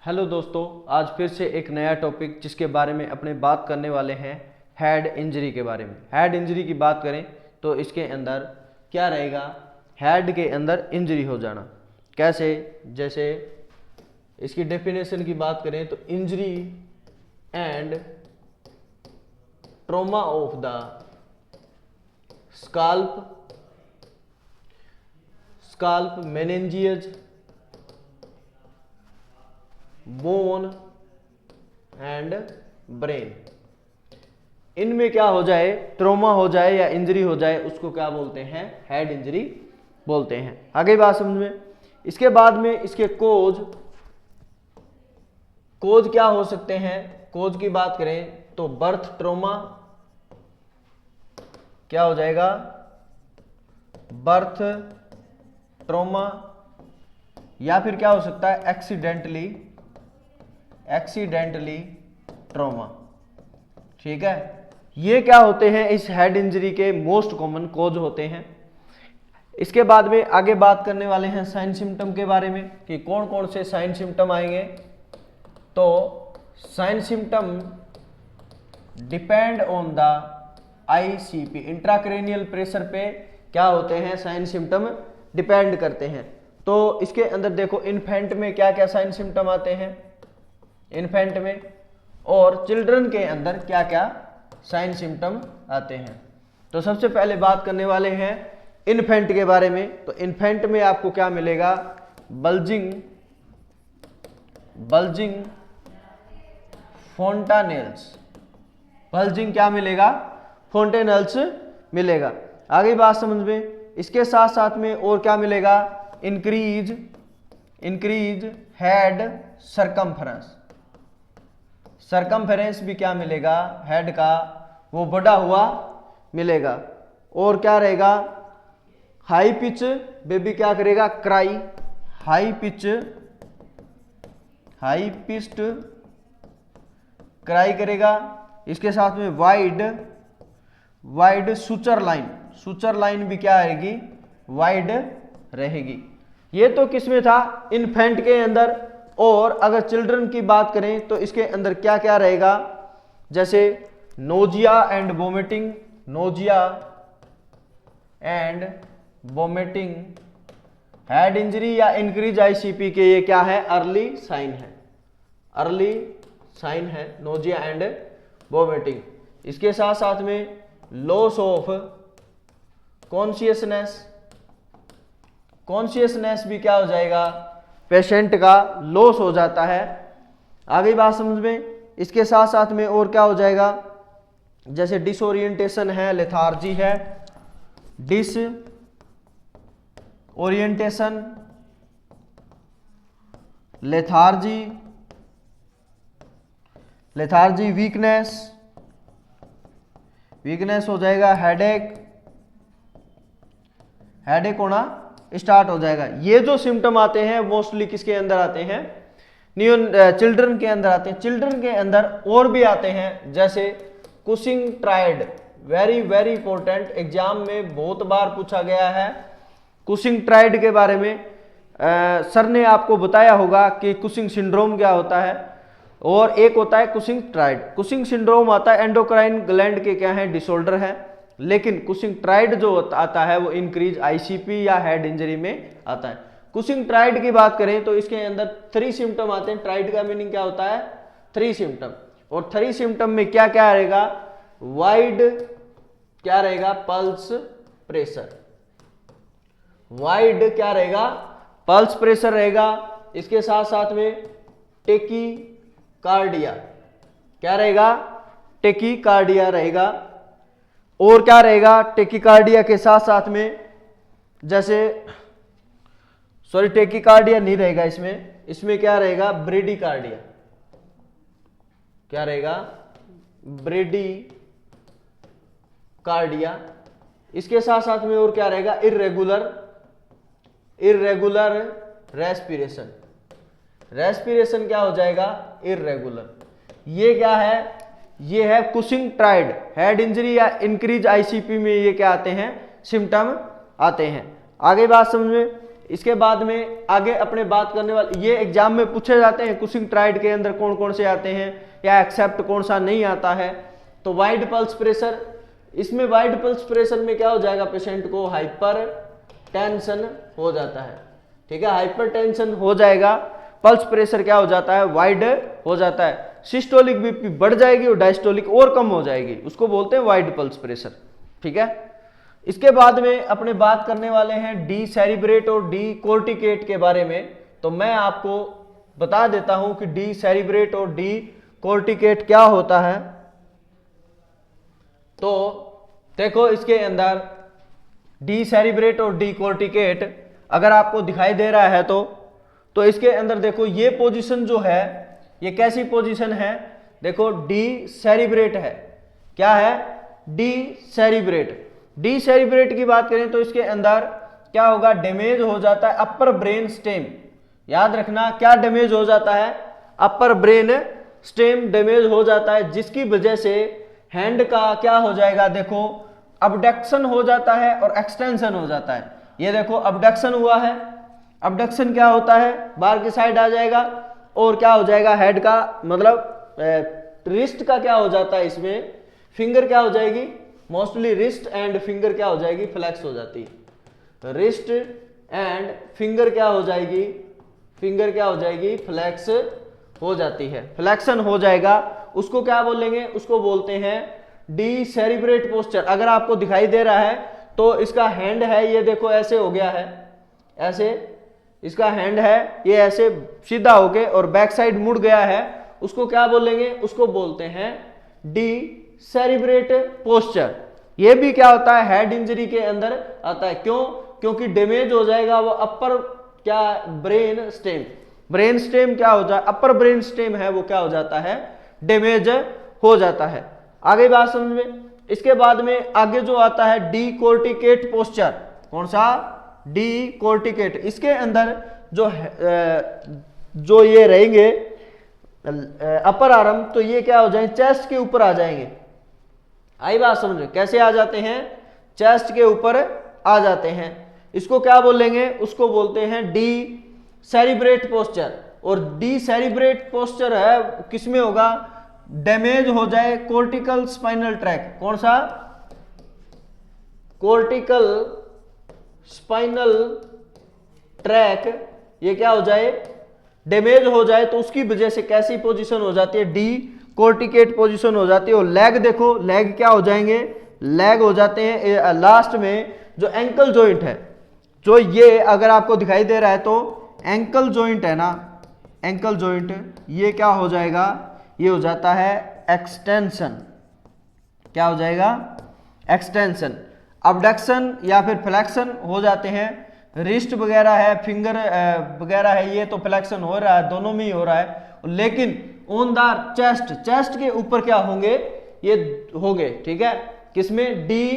Hello दोस्तों, आज फिर से एक नया टॉपिक जिसके बारे में अपने बात करने वाले हैं हेड इंजरी के बारे में। हेड इंजरी की बात करें तो इसके अंदर क्या रहेगा, हेड के अंदर इंजरी हो जाना कैसे। जैसे इसकी डेफिनेशन की बात करें तो injury and trauma of the scalp meninges bone and brain, इनमें क्या हो जाए, ट्रॉमा हो जाए या इंजरी हो जाए, उसको क्या बोलते हैं, हेड इंजरी बोलते हैं। आगे बात समझ में। इसके बाद में इसके कोज क्या हो सकते हैं। कोज की बात करें तो बर्थ ट्रॉमा क्या हो जाएगा, बर्थ ट्रॉमा, या फिर क्या हो सकता है एक्सीडेंटली ट्रॉमा। ठीक है, ये क्या होते हैं, इस हेड इंजरी के मोस्ट कॉमन कोज होते हैं। इसके बाद में आगे बात करने वाले हैं साइन सिम्टम के बारे में कि कौन कौन से साइन सिम्टम आएंगे। तो sign symptom depend on the ICP, intracranial pressure पे क्या होते हैं, साइन सिम्टम डिपेंड करते हैं। तो इसके अंदर देखो इन्फेंट में क्या क्या साइन सिम्टम आते हैं, इन्फेंट में, और चिल्ड्रन के अंदर क्या क्या साइन सिम्टम आते हैं। तो सबसे पहले बात करने वाले हैं इन्फेंट के बारे में। तो इन्फेंट में आपको क्या मिलेगा, बल्जिंग फोंटानेल्स, बल्जिंग क्या मिलेगा, फोंटेनल्स मिलेगा। आगे बात समझ में। इसके साथ साथ में और क्या मिलेगा, इंक्रीज हेड सरकमफेरेंस भी क्या मिलेगा, हेड का वो बढ़ा हुआ मिलेगा। और क्या रहेगा, हाई पिच, बेबी क्या करेगा, क्राई, हाई पिच्ड क्राई करेगा। इसके साथ में वाइड सुचर लाइन भी क्या रहेगी, वाइड रहेगी। ये तो किसमें था, इन्फेंट के अंदर। और अगर चिल्ड्रन की बात करें तो इसके अंदर क्या क्या रहेगा, जैसे nausea and vomiting, head injury या इंक्रीज ICP के ये क्या है, अर्ली साइन है नोजिया एंड वोमिटिंग। इसके साथ साथ में लॉस ऑफ कॉन्शियसनेस भी क्या हो जाएगा, पेशेंट का लॉस हो जाता है। आगे बात समझ में। इसके साथ साथ में और क्या हो जाएगा, जैसे डिसओरिएंटेशन है, लेथार्जी है, डिसओरिएंटेशन, लेथार्जी, वीकनेस हो जाएगा, हेडेक होना स्टार्ट हो जाएगा। ये जो सिम्टम आते हैं मोस्टली किसके अंदर आते हैं, चिल्ड्रन के अंदर आते हैं। चिल्ड्रन के अंदर और भी आते हैं, जैसे Cushing triad, very important, exam में बहुत बार पूछा गया है कुशिंग ट्रायड के बारे में। सर ने आपको बताया होगा कि कुशिंग सिंड्रोम क्या होता है, और एक होता है कुशिंग ट्रायड। कुशिंग सिंड्रोम आता है एंडोक्राइन ग्लैंड के क्या है, डिसऑर्डर है, लेकिन कुशिंग ट्रायड जो आता है वो इंक्रीज ICP या हेड इंजरी में आता है। कुशिंग ट्रायड की बात करें तो इसके अंदर 3 सिम्टम आते हैं। ट्रायड का मीनिंग क्या होता है, 3 सिम्टम, और 3 सिम्टम में क्या क्या रहेगा, वाइड क्या रहेगा, पल्स प्रेशर रहेगा। इसके साथ साथ में टेकीकार्डिया क्या रहेगा, टेकीकार्डिया रहेगा। और क्या रहेगा, टेकीकार्डिया के साथ साथ में, जैसे टेकीकार्डिया नहीं रहेगा इसमें क्या रहेगा, ब्रेडीकार्डिया, क्या रहेगा, ब्रेडीकार्डिया। इसके साथ साथ में और क्या रहेगा, इर्रेगुलर रेस्पिरेशन क्या हो जाएगा, इर्रेगुलर। ये क्या है, ये है कुशिंग ट्रायड, हेड इंजरी या इंक्रीज ICP में ये क्या आते हैं, सिम्टम आते हैं। आगे बात समझ में। इसके बाद में आगे अपने बात करने वाले, ये एग्जाम में पूछे जाते हैं कुशिंग ट्राइड के अंदर कौन कौन से आते हैं या एक्सेप्ट कौन सा नहीं आता है। तो वाइड पल्स प्रेशर, इसमें वाइड पल्स प्रेशर में क्या हो जाएगा, पेशेंट को हाइपर टेंशन हो जाता है, ठीक है, हाइपर टेंशन हो जाएगा, पल्स प्रेशर क्या हो जाता है, वाइड हो जाता है, सिस्टोलिक बीपी बढ़ जाएगी और डायस्टोलिक और कम हो जाएगी, उसको बोलते हैं वाइड पल्स प्रेशर, ठीक है। इसके बाद में अपने बात करने वाले हैं डी सेरिब्रेट और डी कोर्टिकेट के बारे में। तो मैं आपको बता देता हूं कि डी सेरिब्रेट और डी कोर्टिकेट क्या होता है। तो देखो इसके अंदर डी सेरिब्रेट और डी कोर्टिकेट अगर आपको दिखाई दे रहा है तो इसके अंदर देखो ये पोजीशन जो है ये कैसी पोजीशन है, देखो डी सेरिब्रेट है, क्या है, डी सेरिब्रेट। डी सेरिब्रेट की बात करें तो इसके अंदर क्या होगा, डैमेज हो जाता है अपर ब्रेन स्टेम, याद रखना क्या डैमेज हो जाता है, अपर ब्रेन स्टेम डैमेज हो जाता है, जिसकी वजह से हैंड का क्या हो जाएगा, देखो अबडक्शन हो जाता है और एक्सटेंशन हो जाता है। ये देखो अबडक्शन हुआ है, अबडक्शन क्या होता है, बाहर की साइड आ जाएगा और क्या हो जाएगा, हेड का मतलब रिस्ट का क्या हो जाता है, इसमें फिंगर क्या हो जाएगी, मोस्टली रिस्ट एंड फिंगर क्या हो जाएगी, फ्लैक्स हो जाती है, रिस्ट एंड फिंगर क्या हो जाएगी, फिंगर क्या हो जाएगी, फ्लैक्स हो जाती है, फ्लैक्शन हो जाएगा, उसको क्या बोलेंगे, उसको बोलते हैं डी सेरिब्रेट पोस्चर। अगर आपको दिखाई दे रहा है तो इसका हैंड है, ये देखो ऐसे हो गया है, ऐसे इसका हैंड है, ये ऐसे सीधा हो गए और बैक साइड मुड़ गया है, उसको क्या बोलेंगे, उसको बोलते हैं डी सेरिब्रेट पोस्चर। ये भी क्या होता है, हेड इंजरी के अंदर आता है, क्यों, क्योंकि डैमेज हो जाएगा वो अपर क्या ब्रेन स्टेम, ब्रेन स्टेम क्या हो जाए, अपर ब्रेन स्टेम है वो क्या हो जाता है, डैमेज हो जाता है। आगे बात समझ में। इसके बाद में आगे जो आता है डी कोर्टिकेट पोस्चर, कौन सा, डी कोर्टिकेट। इसके अंदर जो ये रहेंगे अपर आर्म, तो ये क्या हो जाएंगे, चेस्ट के ऊपर आ जाएंगे, आई बात समझ में, कैसे आ जाते हैं, चेस्ट के ऊपर आ जाते हैं, इसको क्या बोलेंगे, उसको बोलते हैं डी सेरिब्रेट पोस्चर। और डी सेरिब्रेट पोस्चर है किसमें होगा, डैमेज हो जाए कोर्टिकल स्पाइनल ट्रैक, कौन सा, कोर्टिकल स्पाइनल ट्रैक, ये क्या हो जाए, डैमेज हो जाए, तो उसकी वजह से कैसी पोजीशन हो जाती है, डी कोर्टिकेट पोजीशन हो जाती है। और लेग देखो, लेग क्या हो जाएंगे, लेग हो जाते हैं लास्ट में जो एंकल जॉइंट है, जो ये अगर आपको दिखाई दे रहा है तो एंकल जॉइंट है ना, एंकल जॉइंट, ये क्या हो जाएगा, ये हो जाता है एक्सटेंशन, क्या हो जाएगा, एक्सटेंशन। अबडक्शन या फिर फ्लेक्शन हो जाते हैं, रिस्ट वगैरह है, फिंगर वगैरह है, ये तो फ्लेक्शन हो रहा है, दोनों में ही हो रहा है, लेकिन ऑन द चेस्ट, चेस्ट के ऊपर क्या होंगे, ये होंगे, ठीक है, किसमें, डी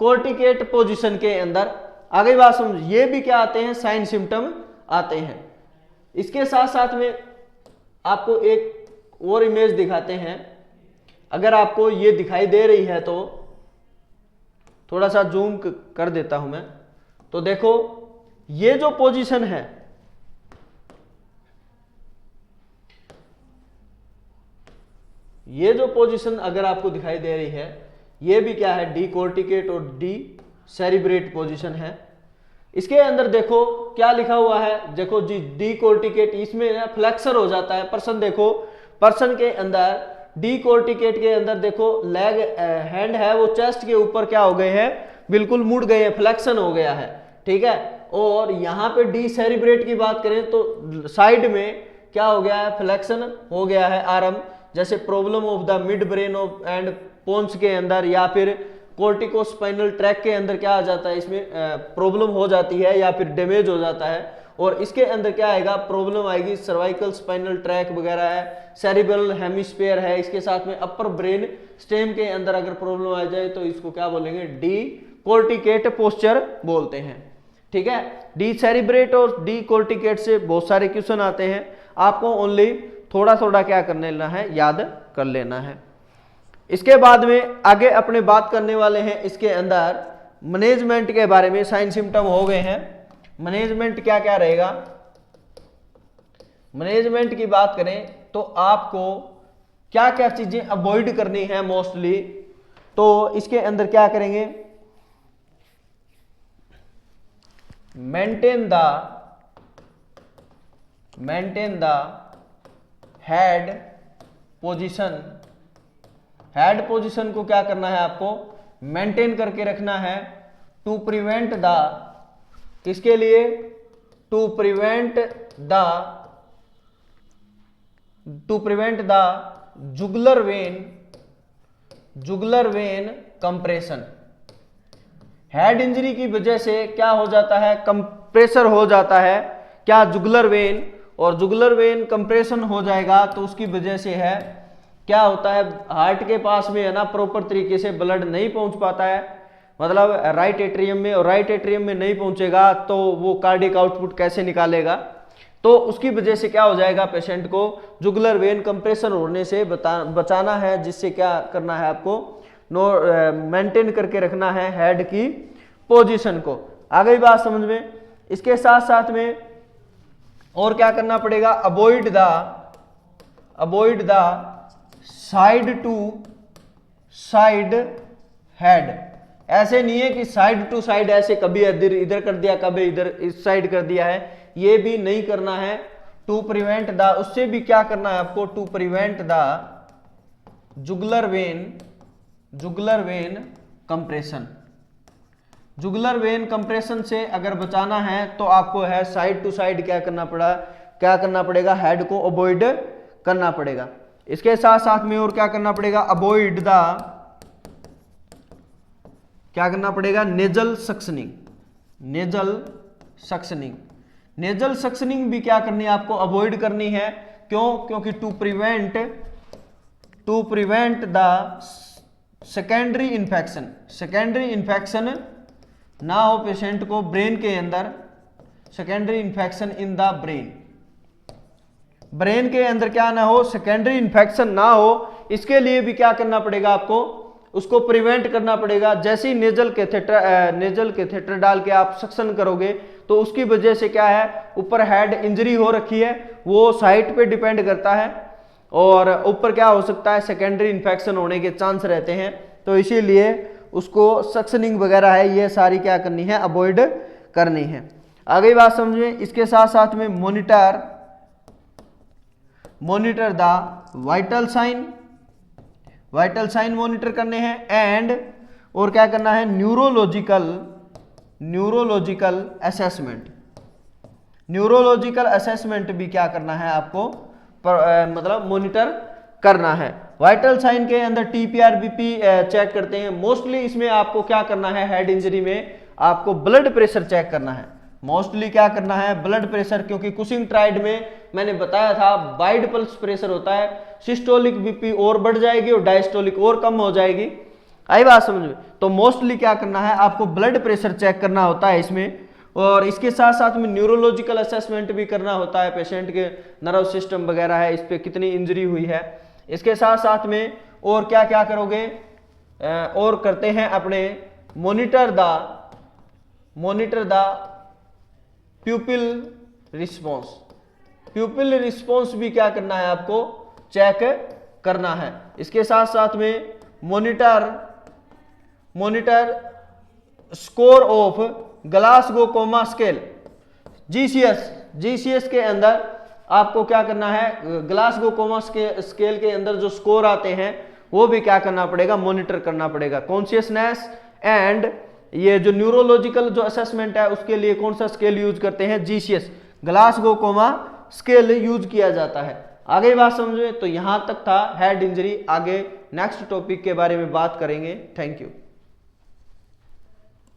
कोर्टिकेट पोजीशन के अंदर। आगे बात समझ, ये भी क्या आते हैं, साइन सिम्टम आते हैं। इसके साथ साथ में आपको एक और इमेज दिखाते हैं, अगर आपको ये दिखाई दे रही है तो थोड़ा सा जूम कर देता हूं मैं, तो देखो ये जो पोजीशन है, ये जो पोजीशन अगर आपको दिखाई दे रही है, ये भी क्या है, डी कोर्टिकेट और डी सेरिब्रेट पोजीशन है। इसके अंदर देखो क्या लिखा हुआ है, देखो जी डी कोर्टिकेट, इसमें ना फ्लेक्सर हो जाता है पर्सन, देखो पर्सन के अंदर डी कोर्टिकेट के अंदर देखो लेग हैंड है वो चेस्ट के ऊपर क्या हो गए हैं, बिल्कुल मुड़ गए हैं, फ्लेक्शन हो गया है, ठीक है। और यहाँ पे डी सेरिब्रेट की बात करें तो साइड में क्या हो गया है, फ्लेक्शन हो गया है आर्म, जैसे problem of the mid brain of and pons के अंदर या फिर कोर्टिकोस्पाइनल ट्रैक के अंदर क्या आ जाता है, इसमें प्रॉब्लम हो जाती है या फिर डैमेज हो जाता है। और इसके अंदर क्या आएगा, प्रॉब्लम आएगी सर्वाइकल स्पाइनल ट्रैक वगैरह है, सेरिब्रल हेमिस्फीयर है, इसके साथ में अपर ब्रेन स्टेम के अंदर अगर प्रॉब्लम आ जाए तो इसको क्या बोलेंगे, डी कोर्टिकेट पोस्चर बोलते हैं, ठीक है। डी सेरिब्रेट और डी कोर्टिकेट से बहुत सारे क्वेश्चन आते हैं, आपको ओनली थोड़ा थोड़ा क्या कर लेना है, याद कर लेना है। इसके बाद में आगे अपने बात करने वाले हैं इसके अंदर मैनेजमेंट के बारे में। साइन सिम्टम हो गए हैं, मैनेजमेंट क्या क्या रहेगा, मैनेजमेंट की बात करें तो आपको क्या क्या चीजें अवॉइड करनी है मोस्टली, तो इसके अंदर क्या करेंगे, maintain the head position, head position को क्या करना है आपको मेंटेन करके रखना है, टू प्रिवेंट द, किसके लिए, to prevent the jugular vein compression. Head injury की वजह से क्या हो जाता है, कंप्रेसर हो जाता है क्या, जुगुलर वेन, और जुगुलर वेन कंप्रेशन हो जाएगा तो उसकी वजह से है क्या होता है, हार्ट के पास में है ना प्रॉपर तरीके से ब्लड नहीं पहुंच पाता है, मतलब राइट एट्रियम में, और राइट एट्रियम में नहीं पहुंचेगा तो वो कार्डियक आउटपुट कैसे निकालेगा, तो उसकी वजह से क्या हो जाएगा, पेशेंट को जुगुलर वेन कंप्रेशन होने से बचाना है, जिससे क्या करना है आपको मेंटेन करके रखना है हेड की पोजीशन को। आ गई बात समझ में। इसके साथ साथ में और क्या करना पड़ेगा, avoid the side to side head. ऐसे नहीं है कि साइड टू साइड ऐसे कभी इधर कर दिया कभी इधर इस साइड कर दिया है, ये भी नहीं करना है। टू प्रिवेंट द, उससे भी क्या करना है आपको, to prevent the jugular vein compression. Jugular vein compression से अगर बचाना है तो आपको है साइड टू साइड क्या करना पड़ेगा, हेड को अवॉइड करना पड़ेगा। इसके साथ साथ में और क्या करना पड़ेगा, अवॉइड द, क्या करना पड़ेगा, नेजल सक्शनिंग भी क्या करनी है आपको, अवॉइड करनी है। क्यों, क्योंकि to prevent the secondary infection ना हो पेशेंट को ब्रेन के अंदर, secondary infection in the brain के अंदर क्या ना हो, सेकेंडरी इन्फेक्शन ना हो, इसके लिए भी क्या करना पड़ेगा आपको, उसको प्रिवेंट करना पड़ेगा। जैसे ही नेजल कैथेटर डाल के आप सक्शन करोगे तो उसकी वजह से क्या है, ऊपर हेड इंजरी हो रखी है, वो साइट पे डिपेंड करता है, और ऊपर क्या हो सकता है, सेकेंडरी इन्फेक्शन होने के चांस रहते हैं, तो इसीलिए उसको सक्शनिंग वगैरह है ये सारी क्या करनी है, अवॉइड करनी है। आगे बात समझिए। इसके साथ साथ में monitor the vital sign monitor करने हैं, एंड और क्या करना है, न्यूरोलॉजिकल असेसमेंट भी क्या करना है आपको, मतलब मॉनिटर करना है। वाइटल साइन के अंदर टीपीआर बीपी चेक करते हैं। मोस्टली इसमें आपको क्या करना है, हेड इंजरी में आपको ब्लड प्रेशर चेक करना है, मोस्टली क्या करना है, ब्लड प्रेशर, क्योंकि कुशिंग ट्राइड में मैंने बताया था वाइड पल्स प्रेशर होता है, सिस्टोलिक बीपी और बढ़ जाएगी और डायस्टोलिक और कम हो जाएगी। आई बात समझ में। तो मोस्टली क्या करना है आपको, ब्लड प्रेशर चेक करना होता है इसमें, और इसके साथ साथ में न्यूरोलॉजिकल असेसमेंट भी करना होता है, पेशेंट के नर्व सिस्टम वगैरह है, इस पर कितनी इंजरी हुई है। इसके साथ साथ में और क्या क्या करोगे, और करते हैं अपने मॉनिटर द प्यूपिल रिस्पॉन्स भी क्या करना है आपको, चेक करना है। इसके साथ साथ में monitor score of Glasgow coma scale, GCS के अंदर आपको क्या करना है, ग्लासगो कोमा स्केल के अंदर जो स्कोर आते हैं वो भी क्या करना पड़ेगा, मॉनिटर करना पड़ेगा। कॉन्शियसनेस एंड ये जो न्यूरोलॉजिकल जो असेसमेंट है उसके लिए कौन सा स्केल यूज करते हैं, GCS, Glasgow coma scale use किया जाता है। आगे बात समझे। तो यहां तक था हेड इंजरी, आगे नेक्स्ट टॉपिक के बारे में बात करेंगे। Thank you.